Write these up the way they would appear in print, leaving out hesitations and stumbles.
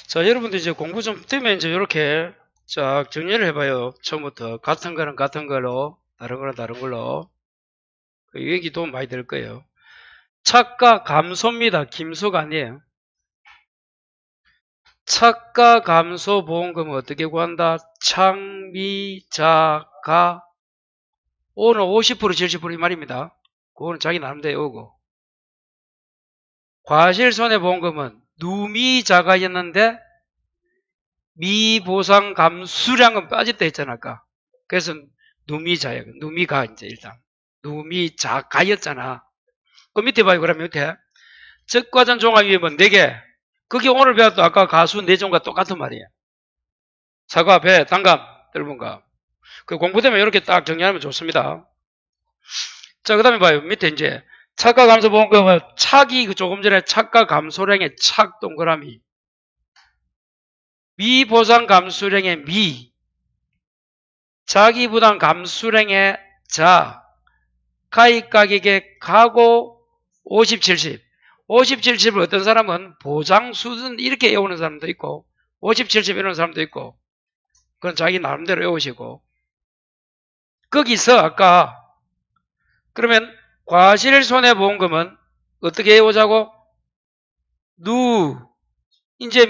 자, 여러분들 이제 공부 좀 되면 이제 이렇게 쫙 정리를 해봐요. 처음부터. 같은 거는 같은 걸로, 다른 거는 다른 걸로. 그 얘기 도움 많이 될 거예요. 착과 감소입니다. 김소가 아니에요. 착과 감소 보험금은 어떻게 구한다? 창미자가 오는 50% 70% 이 말입니다. 그거는 자기 나름대로 오고. 과실손해보험금은 누미자가였는데 미보상 감수량은 빠졌다 했잖아, 아까. 그래서 누미자야. 누미가 이제 일단. 누미자가였잖아. 그 밑에 봐요. 그러면 밑에. 적과전 종합위험은 4개. 그게 오늘 배웠던 아까 가수 4종과 똑같은 말이에요. 사과, 배, 단감, 뜰분감. 그 공부되면 이렇게 딱 정리하면 좋습니다. 자, 그 다음에 봐요. 밑에 이제 착과 감소 보험금은 착이 그 조금 전에 착과 감소량의 착 동그라미. 미보상 감수량의 미. 자기부담 감수량의 자. 가입가격의 가고 50, 70. 50, 70을 어떤 사람은 보장 수준 이렇게 외우는 사람도 있고 50, 70 이런 사람도 있고 그건 자기 나름대로 외우시고 거기서 아까 그러면 과실손해보험금은 어떻게 외우자고? 이제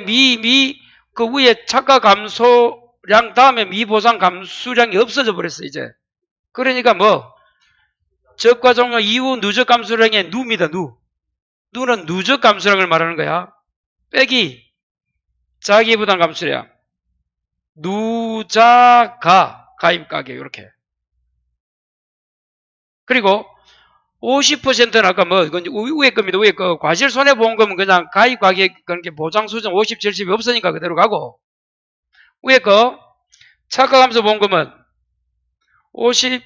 그 위에 차가 감소량 다음에 미보상 감수량이 없어져 버렸어 이제. 그러니까 뭐 적과 종료 이후 누적 감수량의 누입니다. 누는 누적 감수량을 말하는 거야. 빼기 자기부담 감수량 누자가 가입가격 이렇게. 그리고 50%는 아까 뭐 이건 위에 겁니다. 위에 거 과실손해보험금은 그냥 가입가격 그렇게 보장수준 50, 70이 없으니까 그대로 가고 위에 거 차가감소보험금은 50,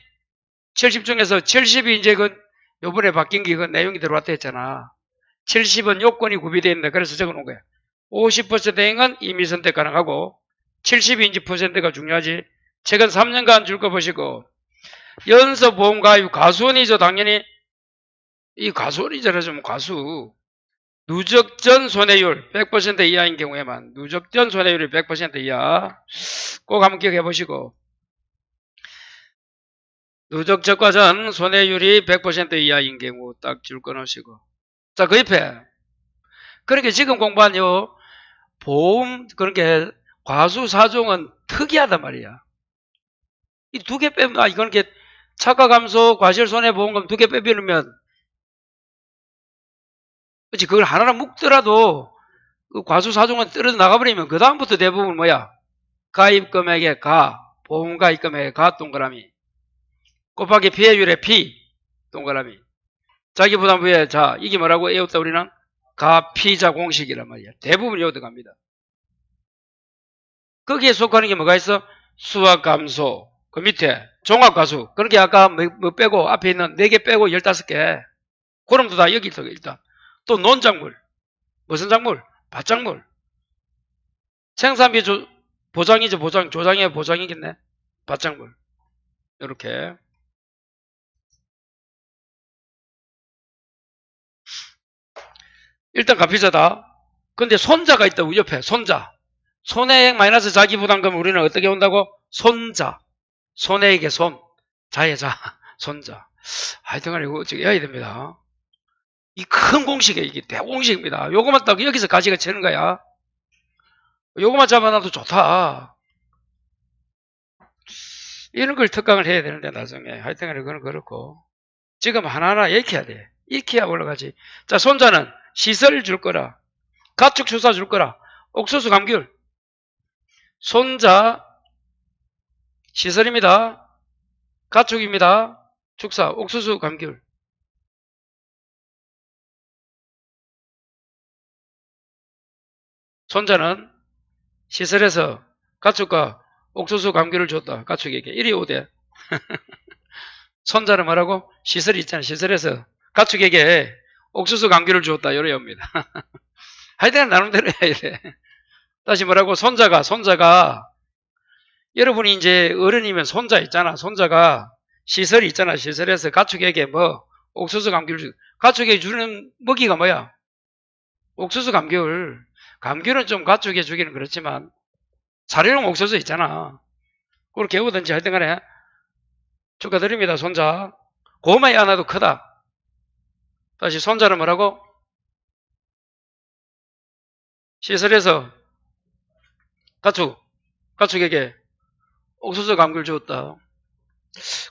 70 중에서 70이 이제 그 요번에 바뀐 게 그 내용이 들어왔다 했잖아. 70은 요건이 구비되어 있는데 그래서 적어놓은 거야. 50%는 이미 선택 가능하고 70이 이제 퍼센트가 중요하지. 최근 3년간 줄 거 보시고 연서보험가입 과수원이죠. 당연히 이 과수원이잖아. 좀 과수. 누적전 손해율 100% 이하인 경우에만 누적전 손해율이 100% 이하 꼭 한번 기억해 보시고 누적 적과전 손해율이 100% 이하인 경우 딱 줄 꺼놓으시고 자, 그 옆에 그렇게 지금 공부한 요 보험 그렇게 과수사종은 특이하단 말이야. 이 2개 빼면 이건 이렇게 차가감소 과실손해보험금 2개 빼버리면 그렇지 그걸 하나로 묶더라도 그 과수사종은 떨어져 나가버리면 그 다음부터 대부분 뭐야? 가입금액의 가 보험가입금액의 가 동그라미 곱하기 피해율의 피 동그라미 자기부담부의 자 이게 뭐라고 외웠다 우리는? 가피자 공식이란 말이야. 대부분 외워 들어갑니다. 거기에 속하는 게 뭐가 있어? 수학감소 그 밑에 종합과수 그렇게 아까 뭐 빼고 앞에 있는 4개 빼고 15개 그럼도 다 여기 있어 일단. 또 논작물 무슨 작물? 밭작물 생산비 보장이죠. 조장의 보장이겠네. 밭작물 이렇게 일단 가피자다. 근데 손자가 있다고 옆에 손자 손해액 마이너스 자기부담금 우리는 어떻게 온다고? 손자 손해액의 손 자의 자 손자 하여튼간에 이거 어떻게 해야 됩니다. 이 큰 공식이에요. 이게 대공식입니다. 요거만 딱 여기서 가지가 채는 거야. 요거만 잡아놔도 좋다. 이런 걸 특강을 해야 되는데 나중에 하여튼간에 그건 그렇고 지금 하나하나 익혀야 돼. 익혀야 올라가지. 자, 손자는 시설 줄 거라 가축 주사 줄 거라 옥수수 감귤 손자 시설입니다. 가축입니다. 축사 옥수수 감귤 손자는 시설에서 가축과 옥수수 감귤을 줬다. 가축에게 이리 오대. 손자는 뭐라고? 시설이 있잖아. 시설에서 가축에게 옥수수 감귤을 줬다. 요래 옵니다. 하여튼 나름대로 해야 돼. 다시 뭐라고? 손자가 여러분이 이제 어른이면 손자 있잖아. 손자가 시설이 있잖아. 시설에서 가축에게 뭐 옥수수 감귤을 가축에게 주는 먹이가 뭐야? 옥수수 감귤. 감귤은 좀 가축에 주기는 그렇지만 사료용 옥수수 있잖아. 그걸 개우든지 하여튼 간에 축하드립니다. 손자. 고마이 하나도 크다. 다시 손자는 뭐라고? 시설에서 가축에게 옥수수 감귤 주었다.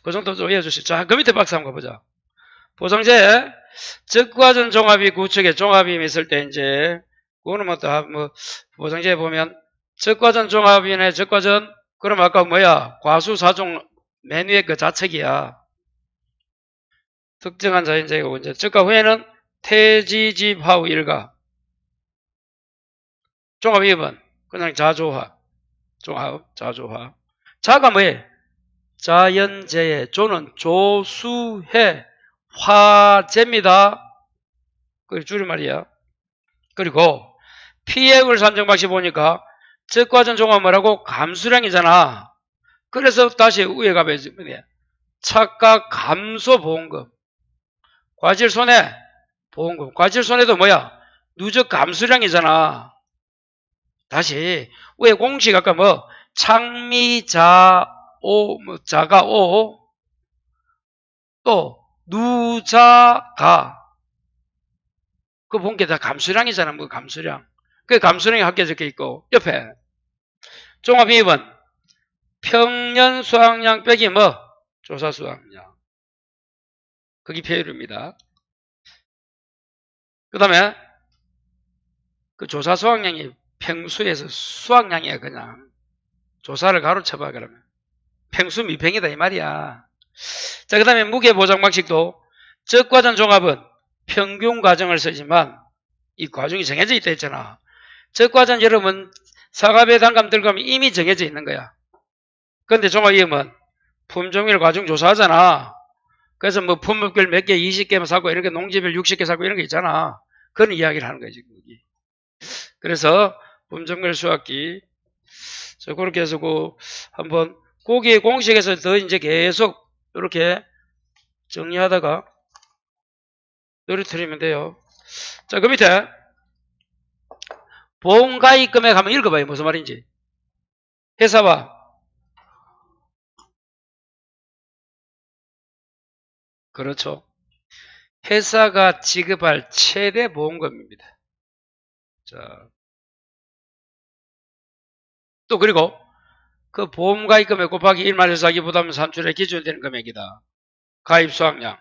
그 정도 좀 이해해주시죠. 자, 그 밑에 박스 한번 가보자. 보정제, 적과전 종합이 구축에 종합이 있을 때, 이제, 그거는 보정제에 보면, 적과전 종합이네, 적과전, 그럼 아까 뭐야? 과수사종 메뉴의 그 자책이야. 특정한 자연제이고, 이제, 적과 후에는 태지집하우 일가. 종합 2번, 그냥 자조화. 자조화. 자가 뭐해? 자연재해, 조는 조수해, 화재입니다. 그 줄임말이야. 그리고 피해액을 산정 방식 보니까 적과전 종합 뭐라고? 감수량이잖아. 그래서 다시 위에 가면 착각 감소 보험금. 과실손해 보험금. 과실손해도 뭐야? 누적 감수량이잖아. 다시 위에 공식 아까 뭐 창미자 자가 또 누자가 그 본 게 다 감수량이잖아. 뭐 감수량. 그 감수량이 합계 적혀 있고 옆에 종합 2번 평년 수확량 빼기 뭐 조사 수확량. 그게 표율입니다. 그 다음에 그 조사 수확량이 평수에서 수확량이야. 그냥 조사를 가로쳐봐. 그러면 평수 미평이다 이 말이야. 자, 그 다음에 무게 보장 방식도 적과전 종합은 평균 과정을 쓰지만 이 과정이 정해져 있다 했잖아. 적과전 여러분 사과배 단감 들어가면 이미 정해져 있는 거야. 그런데 종합이면 품종별 과정 조사하잖아. 그래서 뭐 품목별 몇 개 20개만 사고 이렇게 농지별 60개 사고 이런 거 있잖아. 그런 이야기를 하는 거지. 그래서 품종별 수확기 자, 그렇게 해서 한번 거기에 공식에서 더 이제 계속 이렇게 정리하다가 떨어뜨리면 돼요. 자, 그 밑에 보험가입 금액 한번 읽어봐요. 무슨 말인지. 회사와 그렇죠. 회사가 지급할 최대 보험금입니다. 자, 또 그리고 그 보험가입 금액 곱하기 1-1사기 부담 산출의 기준되는 금액이다. 가입 수확량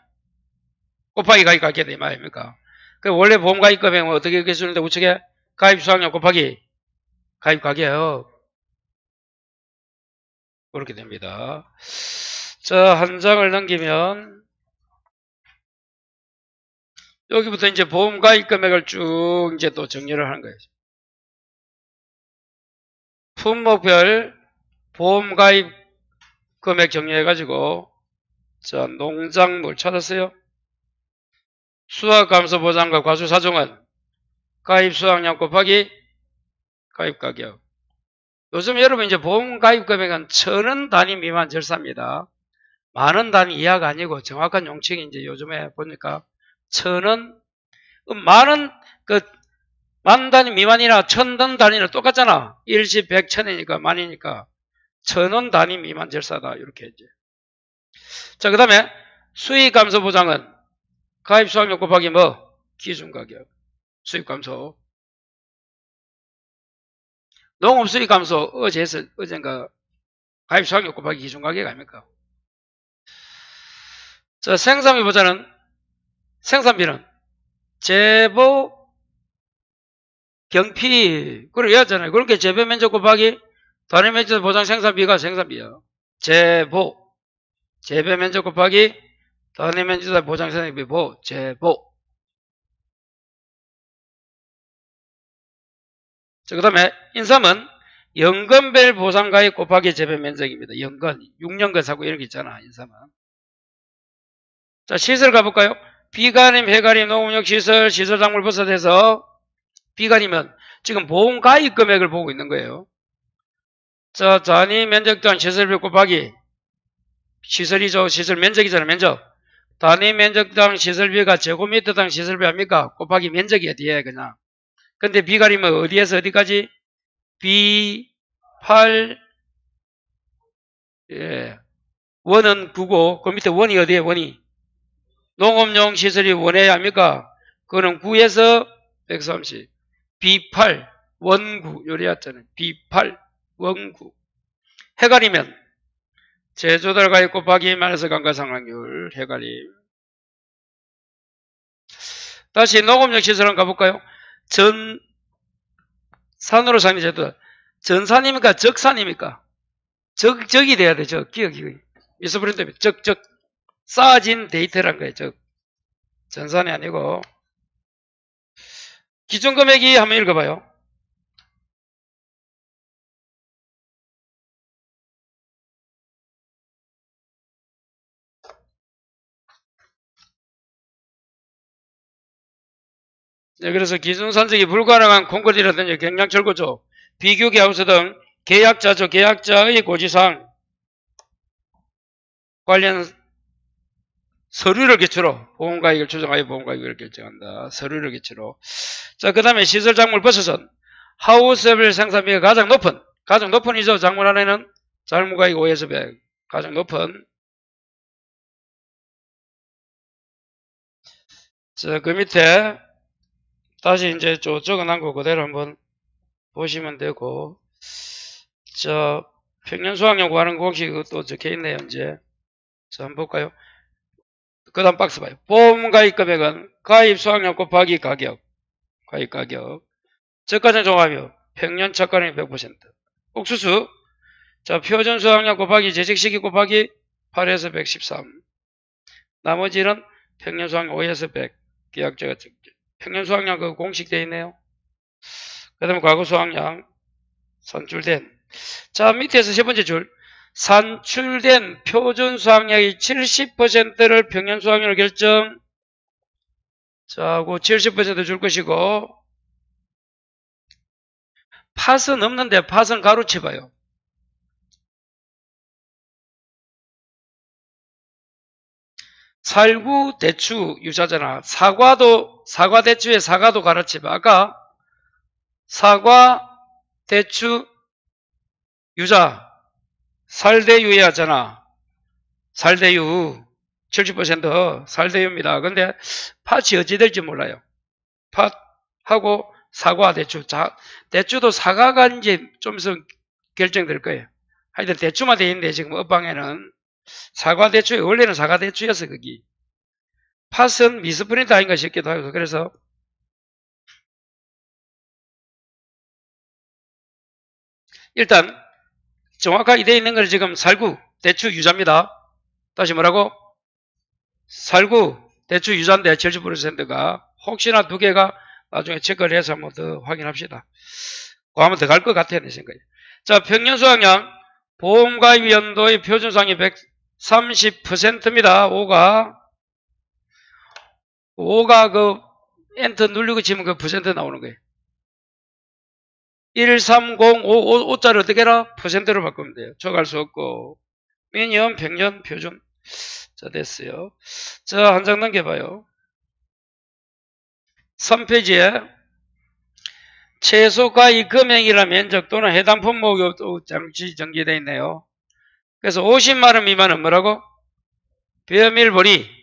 곱하기 가입 가격이 말입니까? 그 원래 보험가입 금액은 어떻게 기준인데 우측에 가입 수확량 곱하기 가입 가격 그렇게 됩니다. 자, 한 장을 넘기면 여기부터 이제 보험 가입 금액을 쭉 이제 또 정리를 하는 거예요. 품목별 보험 가입 금액 정리해가지고 자, 농작물 찾았어요? 수확 감소 보장과 과수 사종은 가입 수확량 곱하기 가입 가격. 요즘 여러분 이제 보험 가입 금액은 1,000원 단위 미만 절사입니다. 만원 단위 이하가 아니고 정확한 용칭이 이제 요즘에 보니까 1,000원, 만원, 만 단위 미만이나 1,000원 단위는 똑같잖아. 일시 100, 1,000이니까 만이니까 1,000원 단위 미만 절사다. 이렇게 이제. 자, 그 다음에 수익 감소 보장은 가입 수확량 곱하기 뭐? 기준 가격. 수익 감소. 농업 수익 감소 어젠가 가입 수확량 곱하기 기준 가격 아닙니까? 자, 생산비 보자는 생산비는 재보 경피 그걸 이해하잖아요. 그렇게 재배 면적 곱하기 단위 면적 보장 생산비가 생산비야. 재배 면적 곱하기 단위 면적 보장 생산비 재보. 자, 그 다음에 인삼은 연건별 보상가액 곱하기 재배 면적입니다. 연건 6년근 사고 이런 게 있잖아. 인삼은. 자, 시설 가볼까요? 비가림, 해가림, 농업용 시설, 시설작물 버섯에서 비가림은 지금 보험 가입 금액을 보고 있는 거예요. 자, 단위 면적당 시설비 곱하기 시설이죠. 시설 면적이잖아요. 면적. 단위 면적당 시설비가 제곱미터당 시설비 아닙니까? 곱하기 면적이야. 뒤에 그냥. 근데 B가리면 어디에서 어디까지? B8, 예. 원은 9고, 그 밑에 원이 어디에 원이? 농업용 시설이 원에 합니까? 그거는 9에서 130. B8, 원구, 요리였잖아요. B8, 원구. 해가리면, 제조달과의 곱하기 마이너스 감가상각률, 해가림. 다시 농업용 시설 한번 가볼까요? 산으로 상리 제도. 전산입니까? 적산입니까? 적이 돼야 돼, 기억이. 미스프린트 때문에. 쌓아진 데이터란 거예요, 전산이 아니고. 기준 금액이 한번 읽어봐요. 네, 그래서 기준 산적이 불가능한 콘크리트라든지 경량철구조, 비규계하우스 등 계약자의 고지사항 관련 서류를 기초로 보험가액을 조정하여 보험가액을 결정한다. 서류를 기초로. 자, 그 다음에 시설작물 버섯은 하우스별 생산비가 가장 높은 이죠. 작물 안에는 작물가액 5에서 100. 가장 높은. 자, 그 밑에 다시 이제 적어놓은 거 그대로 한번 보시면 되고, 평년 수확량 구하는 공식 또 적혀 있네요, 이제. 자, 한번 볼까요? 그 다음 박스 봐요. 보험 가입 금액은 가입 수확량 곱하기 가격. 저가전 종합이요. 평년 저가량이 100%. 옥수수. 자, 표준 수확량 곱하기 재직시기 곱하기 8에서 113. 나머지는 평년 수확량 5에서 100. 계약자가 평년 수확량 그 공식 되어 있네요. 그 다음에 과거 수확량 산출된. 자, 밑에서 세 번째 줄. 산출된 표준 수확량의 70%를 평년 수확량으로 결정. 자, 그 70% 줄 것이고, 팥은 없는데 팥은 가로채봐요. 살구, 대추, 유자잖아. 사과, 대추에 사과도 가로채봐. 아까 사과, 대추, 유자, 살대유에 하잖아. 살대유, 70% 살대유입니다. 근데 팥이 어찌 될지 몰라요. 팥하고 사과, 대추. 대추도 사과가 이제 좀 있으면 결정될 거예요. 하여튼 대추만 돼 있는데 지금 업방에는 사과 대추, 원래는 사과 대추였어, 거기. 팥은 미스프린트 아닌가 싶기도 하고, 그래서 일단 정확하게 되어 있는 걸 지금 살구, 대추, 유자입니다. 다시 뭐라고? 살구, 대추, 유자인데 70%가 혹시나 두 개가 나중에 체크를 해서 한번 더 확인합시다. 그거 한번 더 갈 것 같아요, 내 생각에. 자, 평년 수확량 보험가입 연도의 표준상이 130%입니다. 5가 그 엔터 누르고 치면 그 퍼센트 나오는 거예요. 13055 5자를 어떻게 해라? 퍼센트로 바꾸면 돼요. 적할 수 없고. 미니멈, 평년, 표준. 자, 됐어요. 자, 한 장 넘겨봐요. 3페이지에 최소가입 금액이라 면적 또는 해당 품목이 잠시 정지되어 있네요. 그래서 50만원 미만은 뭐라고? 배밀보리.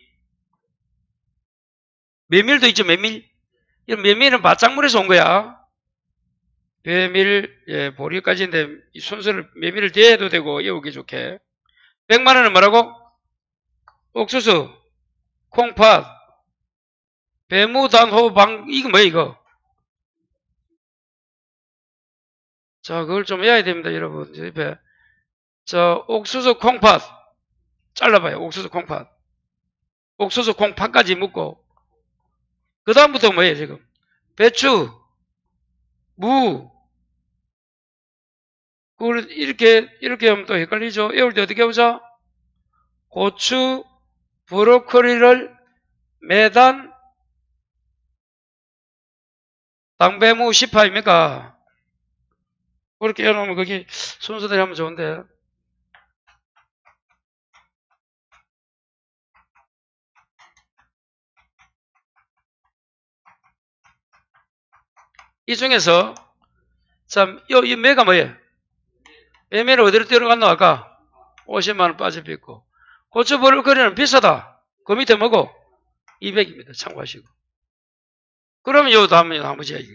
메밀도 있죠, 메밀. 이런 메밀은 밭작물에서 온 거야. 배밀, 예, 보리까지인데 이 순서를 메밀을 대해도 되고 외우기 좋게. 100만원은 뭐라고? 옥수수, 콩팥, 배무단호방, 이거 뭐야, 이거? 자, 그걸 좀 외워야 됩니다, 여러분. 자, 옥수수 콩팥. 잘라봐요, 옥수수 콩팥. 옥수수 콩팥까지 묶고. 그 다음부터 뭐예요, 지금? 배추, 무. 그걸 이렇게 하면 또 헷갈리죠? 외울 때 어떻게 하자? 고추, 브로콜리를 매단, 당배무 10파입니까? 그렇게 해놓으면 거기 순서대로 하면 좋은데. 이 중에서 참, 이 매가 뭐예요? 매매는 어디로 들어갔노? 아까 50만원 빠져 있고. 고추 버릴 거리는 비싸다. 그 밑에 뭐고? 200입니다. 참고하시고. 그러면 요 다음에 나머지 얘기.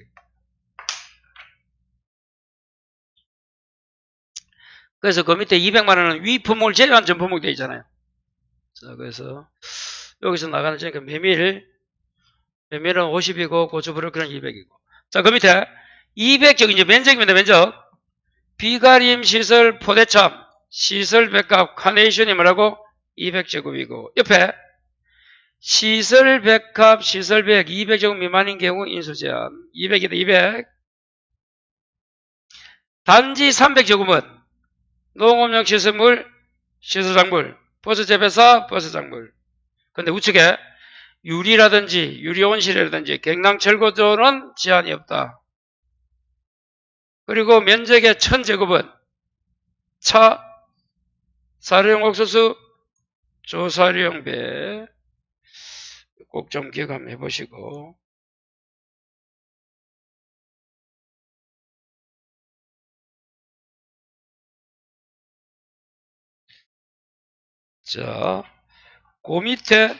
그래서 그 밑에 200만원은 위 품목을 제외한 전 품목 되어 있잖아요. 자, 그래서 여기서 나가는 거니까 메밀은 50이고 고추 버릴 거리는 200이고. 자, 그 밑에 200적 이제 면적입니다. 면적. 비가림 시설 포대참 시설 백합 카네이션이 뭐라고? 200제곱이고 옆에 시설 백합 시설 백 200제곱 미만인 경우 인수 제한 200이다 200. 단지 300제곱은 농업용 시설물 시설작물 버스 재배사 버스작물. 근데 우측에 유리라든지 유리온실이라든지 경량철거조는 제한이 없다. 그리고 면적의 1000제곱은 차, 사료용 옥수수, 조사료용 배 꼭 좀 기억 한번 해보시고. 자, 그 밑에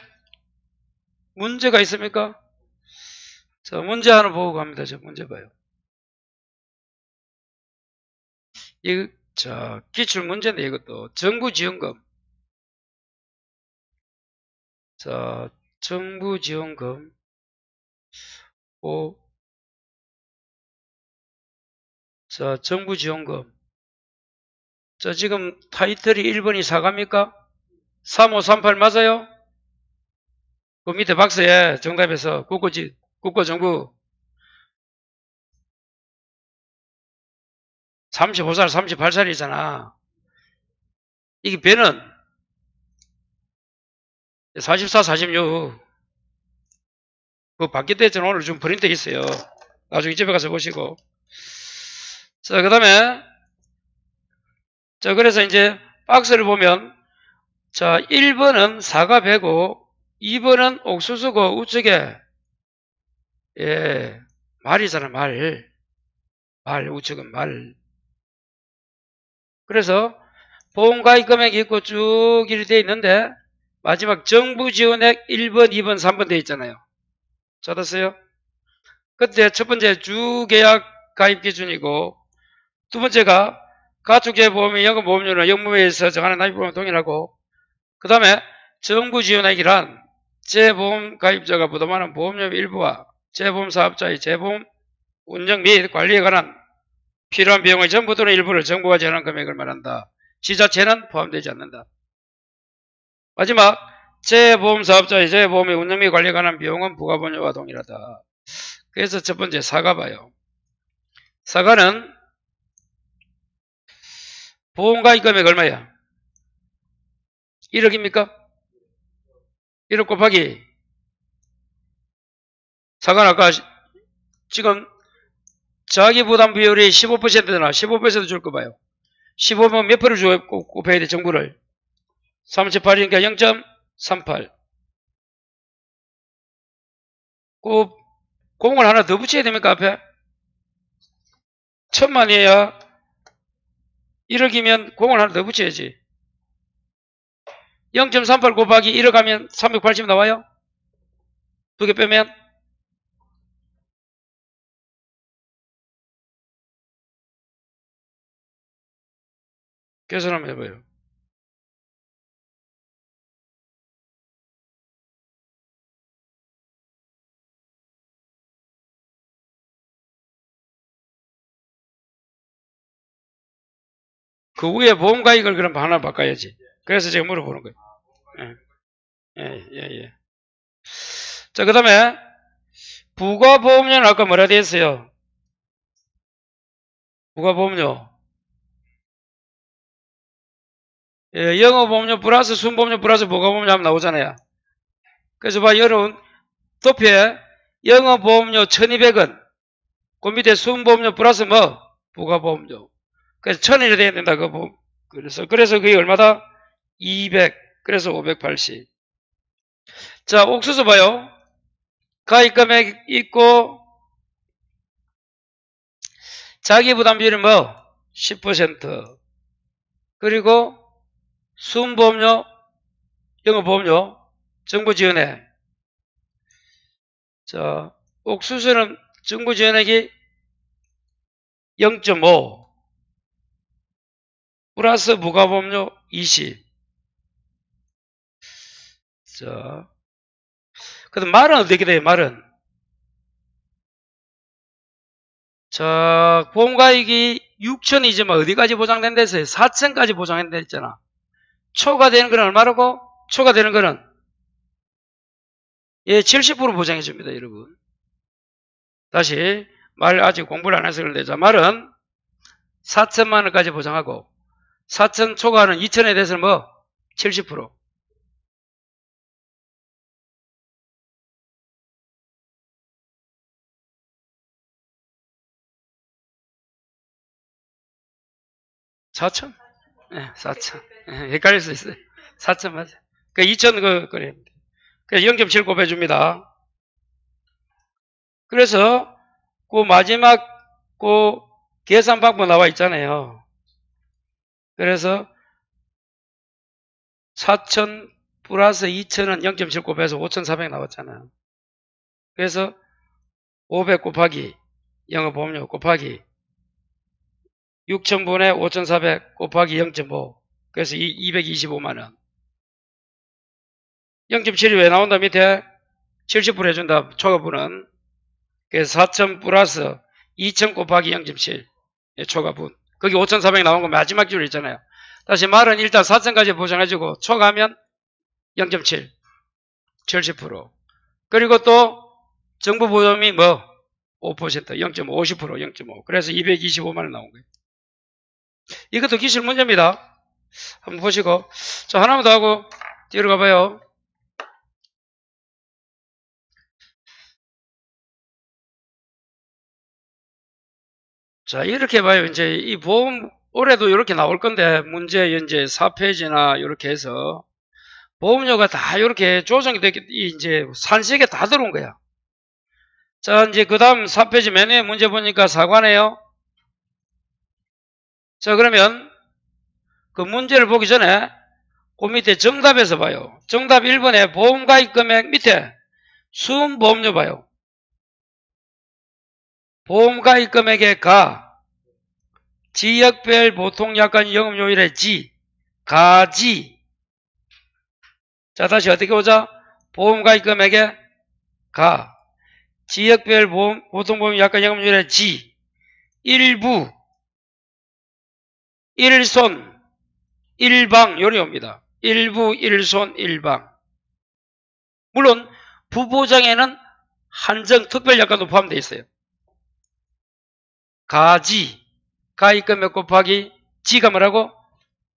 문제가 있습니까? 자, 문제 하나 보고 갑니다. 저 문제 봐요. 자, 기출문제인데 이것도 정부지원금. 자, 정부지원금. 자, 정부지원금. 자, 지금 타이틀이 1번이 사과입니까? 3538 맞아요? 그 밑에 박스에 정답에서 국고정부 35살, 38살이잖아. 이게 배는 44, 46. 그 바뀌었다 했잖아. 오늘 좀 프린트 있어요. 나중에 집에 가서 보시고. 자, 그 다음에, 자, 그래서 이제 박스를 보면, 자, 1번은 사과 배고, 2번은 옥수수고, 우측에, 예, 말이잖아, 말. 말, 우측은 말. 그래서, 보험가입 금액이 있고 쭉 이렇게 되어 있는데, 마지막 정부 지원액 1번, 2번, 3번 되어 있잖아요. 찾았어요? 그때 첫 번째 주계약 가입 기준이고, 두 번째가 가축재보험의 연금보험료는 영무회에서 정하는 납입보험과 동일하고, 그 다음에 정부 지원액이란 재보험 가입자가 부담하는 보험료 일부와 재보험 사업자의 재보험 운영 및 관리에 관한 필요한 비용의 전부 또는 일부를 정부가 지원하는 금액을 말한다. 지자체는 포함되지 않는다. 마지막 재보험 사업자의 재보험의 운영 및 관리에 관한 비용은 부가보험료와 동일하다. 그래서 첫 번째 사과 봐요. 사과는 보험가입 금액 얼마야? 1억입니까? 1억 곱하기 사과는 아까 지금 자기부담 비율이 15%잖아. 15% 줄 거 봐요. 15면 몇 프를 곱해야 돼, 정부를? 38이니까 0.38. 공을 하나 더 붙여야 됩니까, 앞에? 1000만이어야 1억이면 공을 하나 더 붙여야지. 0.38 곱하기 1억 하면 380 나와요? 두 개 빼면? 계산 한번 해봐요. 그 위에 보험가입을 그럼 하나 바꿔야지. 그래서 제가 물어보는 거예요. 예. 자, 그 다음에 부가보험료는 아까 뭐라 되어 있어요? 부가보험료. 예, 영어보험료 플러스 순보험료 플러스 부가보험료 하면 나오잖아요. 그래서 봐, 여러분, 도표에 영어보험료 1200원, 그 밑에 순보험료 플러스 뭐? 부가보험료. 그래서 1000원이 돼야 된다. 그래서 그게 얼마다? 200. 그래서 580. 자, 옥수수 봐요. 가입금액 있고, 자기 부담 비율이 뭐? 10%. 그리고 순보험료, 영업보험료, 정부 지원액. 자, 옥수수는 정부 지원액이 0.5 플러스 부가보험료 20. 자, 그다음 말은 어떻게 돼요? 말은 자, 보험가액이 6천이지만 어디까지 보장된다 했어요? 4천까지 보장된다 했잖아. 초과되는 건 얼마라고? 초과되는 거는 예, 70% 보장해 줍니다, 여러분. 다시 말 아직 공부를 안 해서 그런데 자, 말은 4천만 원까지 보장하고 4천 초과하는 2천에 대해서는 뭐 70%. 4천? 예, 4천. 예, 헷갈릴 수 있어요. 4천 맞아. 그 2천 그래. 그래서 0.7 곱해줍니다. 그래서 그 마지막 그 계산 방법 나와 있잖아요. 그래서 4천 플러스 2천은 0.7 곱해서 5,400 나왔잖아요. 그래서 500 곱하기 영업보험료 곱하기 6천분의 5,400 곱하기 0.5 그래서 225만원. 0.7이 왜 나온다? 밑에 70% 해준다. 초과분은. 그래서 4천 플러스 2천 곱하기 0.7 초과분. 거기 5,400 나온 거 마지막 줄 있잖아요. 다시 말은 일단 4천까지 보장해주고 초과하면 0.7 70%. 그리고 또 정부 보험이 뭐 5% 0.5 50% 0.5 그래서 225만원 나온 거예요. 이것도 기출 문제입니다. 한번 보시고 자 하나만 더 하고 뒤로 가봐요. 자 이렇게 봐요. 이제 이 보험 올해도 이렇게 나올 건데 문제 이제 4페이지나 이렇게 해서 보험료가 다 이렇게 조정이 되게 이제 산식에 다 들어온 거야. 자 이제 그 다음 4페이지 맨 위에 문제 보니까 사과네요. 자 그러면 그 문제를 보기 전에 그 밑에 정답에서 봐요. 정답 1번에 보험가입 금액 밑에 순보험료 봐요. 보험가입 금액의 가, 지역별 보통약관 영업요일의 지, 가지. 자 다시 어떻게 보자? 보험가입 금액의 가, 지역별 보통보험약관 영업요일의 지, 일부, 일손, 일방 요리 옵니다. 일부, 일손, 일방. 물론 부보장에는 한정 특별약관도 포함되어 있어요. 가지, 가입금액 곱하기 지가 뭐라고?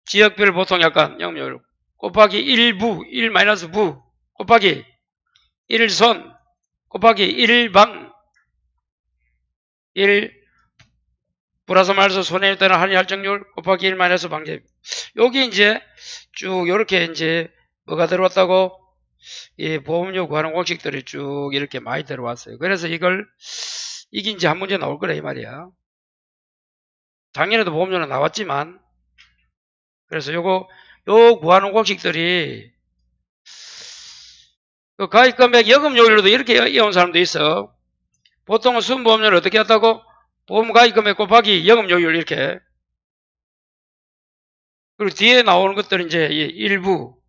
지역별 보통약관 영업요일 곱하기 일부, 1-부 곱하기 1손 곱하기 1방 1 플러스 마이너스 손해에 따른 할인 할증률 곱하기 1-방제. 여기 이제 쭉 이렇게 이제 뭐가 들어왔다고? 이 보험료 구하는 공식들이 쭉 이렇게 많이 들어왔어요. 그래서 이게 이제 한 문제 나올 거라 이 말이야. 작년에도 보험료는 나왔지만 그래서 요 구하는 공식들이 그 가입금액 여금요일로도 이렇게 이어온 사람도 있어. 보통은 순보험료를 어떻게 한다고? 보험가입금액 곱하기 여금요일 이렇게. 그리고 뒤에 나오는 것들은 이제 일부,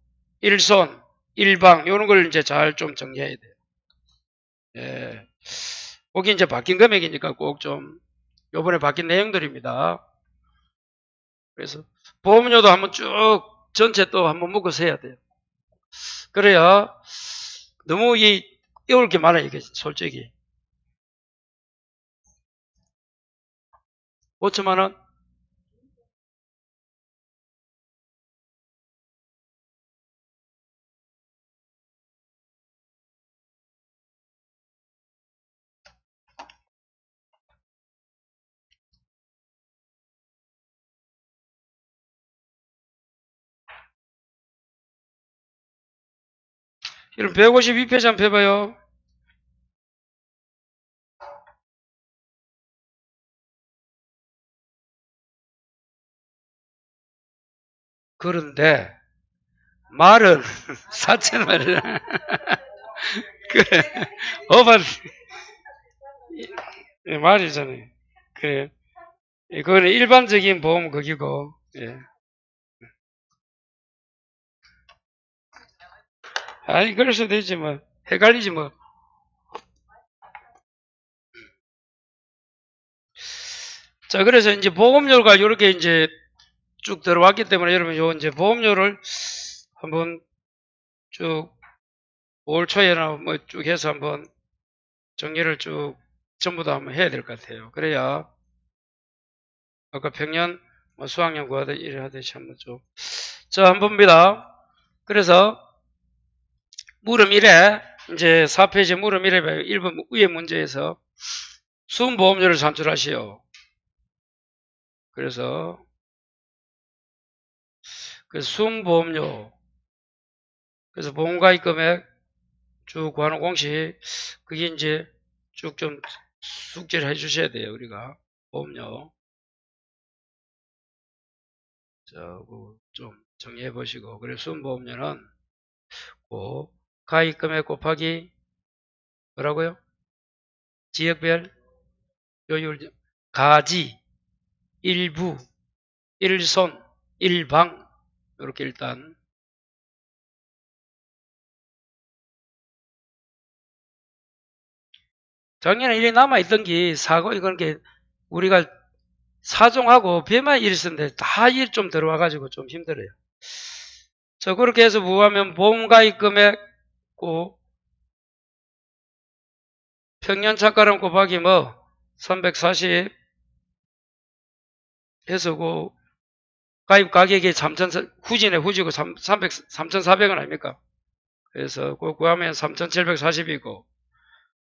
일손, 일방 이런 걸 이제 잘 좀 정리해야 돼요. 예. 거기 이제 바뀐 금액이니까 꼭 좀 요번에 바뀐 내용들입니다. 그래서 보험료도 한번 쭉 전체 또 한번 묶어서 해야 돼요. 그래야 너무 어려울 게 많아요, 이게 솔직히. 5천만 원? 이런 152페이지 한번 펴봐요. 그런데 말은 사채말이라 그래 어반 말이잖아요. 그래 그거는 일반적인 보험 거기고 예. 아니 그럴 수도 있지 뭐 헷갈리지 뭐. 자 그래서 이제 보험료가 이렇게 이제 쭉 들어왔기 때문에 여러분 요 이제 보험료를 한번 쭉 올 초에나 뭐 쭉 해서 한번 정리를 쭉 전부 다 한번 해야 될 것 같아요. 그래야 아까 평년 뭐 수학연 구하듯 이래 하듯이 한번 좀. 자 한번 봅니다. 그래서 물음 1에 이제 4페이지 물음 1에 1번 위의 문제에서 순보험료를 산출하시오. 그래서 그 순보험료 그래서 보험가입 금액 쭉 구하는 공식 그게 이제 쭉 좀 숙지를 해 주셔야 돼요. 우리가 보험료 자, 좀 정리해 보시고 그래서 순보험료는 그 가입 금액 곱하기 뭐라고요? 지역별 요율 가지 일부 일손 일방 이렇게 일단 작년에 일이 남아있던 게 사고 이건 게 우리가 사종하고 배만 일 쓰는데 다 일 좀 들어와가지고 좀 힘들어요. 자 그렇게 해서 뭐하면 보험가입 금액 고 평년차가랑 곱하기 뭐 340 해서 그 가입 가격이 3,000 후진에 후지고 3,400원 아닙니까? 그래서 그 구하면 3,740이고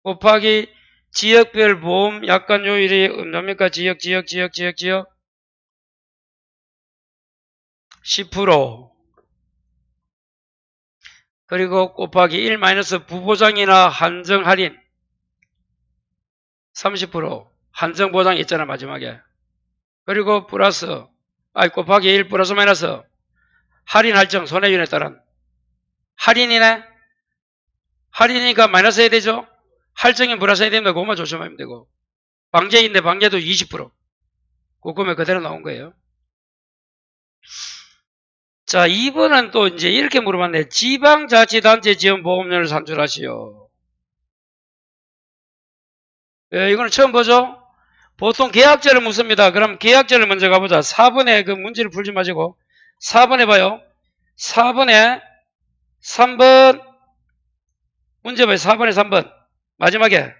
곱하기 지역별 보험 약관 요율이 얼마입니까? 지역 10% 그리고 곱하기 1 마이너스 부보장이나 한정 할인 30% 한정 보장 있잖아 마지막에 그리고 플러스 곱하기 1 플러스 마이너스 할인 할증 손해율에 따른 할인이네 할인이니까 마이너스 해야 되죠 할증이 플러스 해야 됩니다 그것만 조심하면 되고 방제인데 방제도 20% 그거면 그대로 나온 거예요. 자 2번은 또 이제 이렇게 물어봤네 지방자치단체 지원보험료를 산출하시오. 이거는 처음 보죠? 보통 계약제를 묻습니다. 그럼 계약제를 먼저 가보자. 4번에 그 문제를 풀지 마시고 4번에 봐요. 4번에 3번 문제 봐요. 4번에 3번 마지막에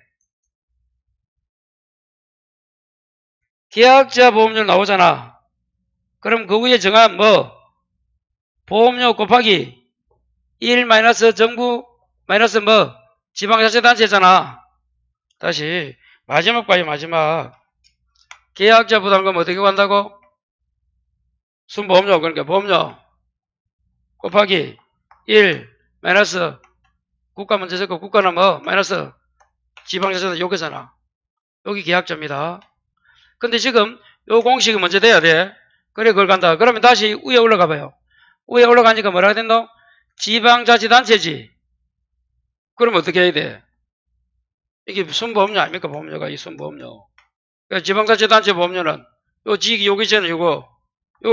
계약자 보험료 나오잖아. 그럼 그 위에 정한 뭐 보험료 곱하기 1 마이너스 정부 마이너스 뭐 지방자치단체잖아. 다시 마지막 봐요. 마지막 계약자 부담금 어떻게 구한다고? 순보험료 그러니까 보험료 곱하기 1 마이너스 국가 문제 적고 국가는 뭐 마이너스 지방자치단체 여기잖아. 여기 계약자입니다. 근데 지금 요 공식이 먼저 돼야 돼. 그래 그걸 간다. 그러면 다시 위에 올라가 봐요. 위에 올라가니까 뭐라고 된다? 지방자치단체지. 그러면 어떻게 해야 돼? 이게 순보험료 아닙니까? 보험료가 이 순보험료. 그러니까 지방자치단체 보험료는 요 지역이 여기 전에 요걸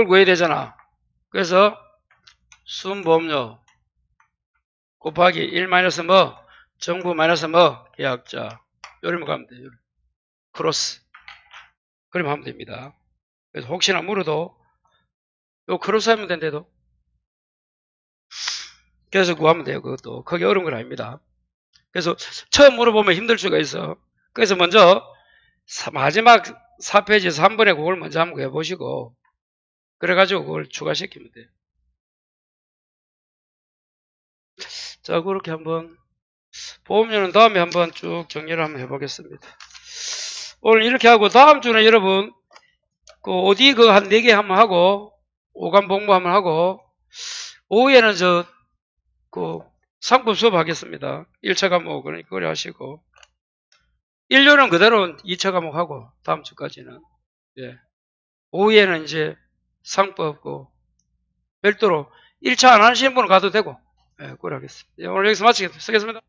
구해야 되잖아. 그래서 순보험료 곱하기 1 마이너스 뭐 정부 마이너스 뭐 계약자 요리만 가면 돼요. 크로스 그러면 하면 됩니다. 그래서 혹시나 물어도 요 크로스 하면 된대도 그래서 구하면 돼요. 그것도 크게 어려운 건 아닙니다. 그래서 처음 물어보면 힘들 수가 있어. 그래서 먼저 마지막 4페이지 3번에 그걸 먼저 한번 해보시고 그래가지고 그걸 추가시키면 돼요. 자 그렇게 한번 보험료는 다음에 한번 쭉 정리를 한번 해보겠습니다. 오늘 이렇게 하고 다음 주는 여러분 그 어디 그 한 4개 한번 하고 오감 복무 한번 하고 오후에는 그 상품 수업 하겠습니다. 1차 과목 그러니까 그래 하시고 일요일은 그대로 2차 과목 하고 다음 주까지는 예. 오후에는 이제 상법 그 별도로 1차 안 하시는 분은 가도 되고, 예, 그래 하겠습니다. 예, 오늘 여기서 마치겠습니다. 쓰겠습니다.